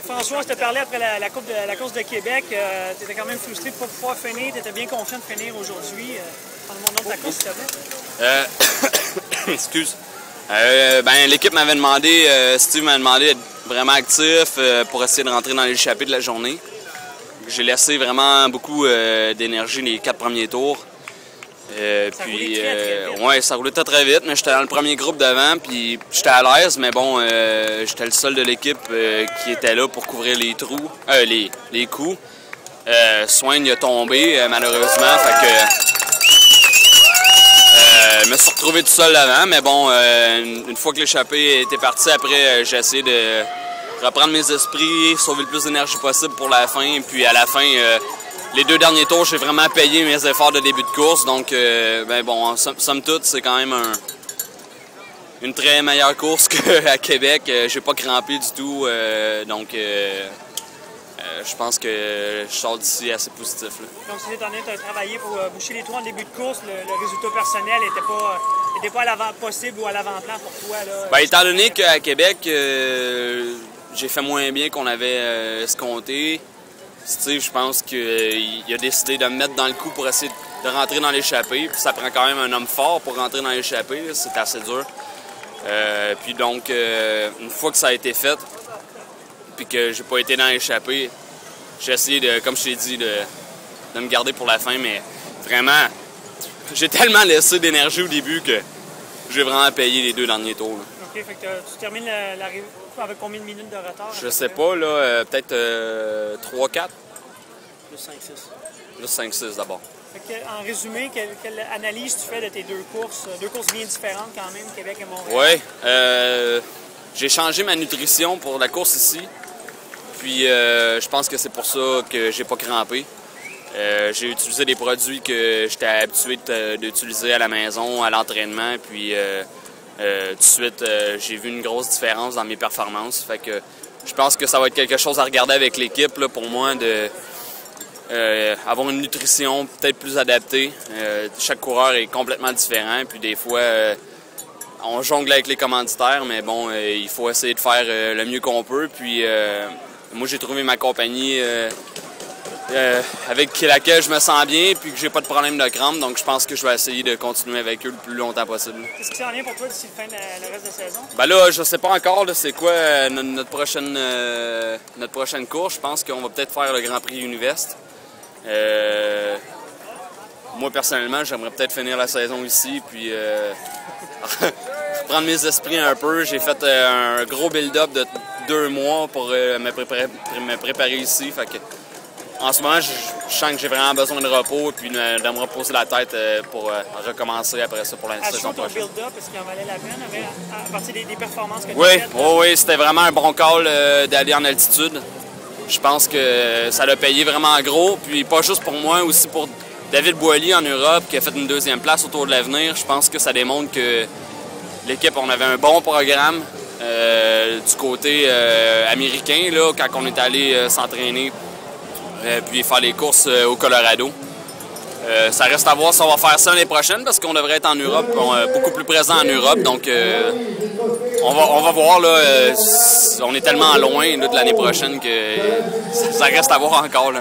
François, je te parlais après la course de Québec. Tu étais quand même frustré de ne pas pouvoir finir. Tu étais bien confiant de finir aujourd'hui. Parle-moi de ta course, s'il te plaît. Excuse. L'équipe m'avait demandé, Steve m'a demandé d'être vraiment actif pour essayer de rentrer dans l'échappée de la journée. J'ai laissé vraiment beaucoup d'énergie les 4 premiers tours. Ça roulait très vite. Ouais, ça roulait très vite, mais j'étais dans le premier groupe devant, puis j'étais à l'aise, mais bon, j'étais le seul de l'équipe qui était là pour couvrir les trous, les coups. Swain a tombé, malheureusement, fait que je me suis retrouvé tout seul devant, mais bon, une fois que l'échappée était partie, après, j'ai essayé de reprendre mes esprits, sauver le plus d'énergie possible pour la fin, et puis à la fin, les 2 derniers tours, j'ai vraiment payé mes efforts de début de course, donc somme toute, c'est quand même une très meilleure course qu'à Québec. J'ai pas crampé du tout, je pense que je sors d'ici assez positif. Là. Donc, si tu as travaillé pour boucher les trous en début de course, le résultat personnel n'était pas à l'avant possible ou à l'avant-plan pour toi? Là, étant donné qu'à Québec, j'ai fait moins bien qu'on avait escompté, Steve, je pense qu'il a décidé de me mettre dans le coup pour essayer de rentrer dans l'échappée. Ça prend quand même un homme fort pour rentrer dans l'échappée, c'est assez dur. Puis donc, une fois que ça a été fait, puis que j'ai pas été dans l'échappée, j'ai essayé de, comme je t'ai dit, de me garder pour la fin, mais vraiment, j'ai tellement laissé d'énergie au début que j'ai vraiment payé les 2 derniers tours. Là. OK, fait que tu termines l'arrivée avec combien de minutes de retard? Je sais pas, là, peut-être 3-4. Plus 5-6. Plus 5-6 d'abord. En résumé, quelle analyse tu fais de tes 2 courses? 2 courses bien différentes quand même, Québec et Montréal. Oui, j'ai changé ma nutrition pour la course ici. Puis je pense que c'est pour ça que j'ai pas crampé. J'ai utilisé des produits que j'étais habitué d'utiliser à la maison, à l'entraînement. Puis tout de suite, j'ai vu une grosse différence dans mes performances. Fait que je pense que ça va être quelque chose à regarder avec l'équipe là, pour moi, de avoir une nutrition peut-être plus adaptée. Chaque coureur est complètement différent. Puis des fois, on jongle avec les commanditaires, mais bon, il faut essayer de faire le mieux qu'on peut. Puis moi, j'ai trouvé ma compagnie avec laquelle je me sens bien puis que j'ai pas de problème de crampe. Donc, je pense que je vais essayer de continuer avec eux le plus longtemps possible. Qu'est-ce qui s'en vient pour toi d'ici le reste de la saison? Là, je sais pas encore c'est quoi notre prochaine course. Je pense qu'on va peut-être faire le Grand Prix Univest. Moi, personnellement, j'aimerais peut-être finir la saison ici, puis reprendre mes esprits un peu. J'ai fait un gros build-up de 2 mois pour me préparer ici. Fait que, en ce moment, je sens que j'ai vraiment besoin de repos et puis de me reposer la tête pour recommencer après ça pour la saison prochaine. Build-up, est-ce qu'il en valait la peine à partir des performances que tu as faites? Oui, c'était vraiment un bon call d'aller en altitude. Je pense que ça l'a payé vraiment gros, puis pas juste pour moi, aussi pour David Boily en Europe, qui a fait une 2e place au Tour de l'Avenir. Je pense que ça démontre que l'équipe, on avait un bon programme du côté américain, là, quand on est allé s'entraîner puis faire les courses au Colorado. Ça reste à voir si on va faire ça l'année prochaine, parce qu'on devrait être en Europe, beaucoup plus présent en Europe. Donc, on va voir. Là, on est tellement loin là, de l'année prochaine que ça reste à voir encore. Là.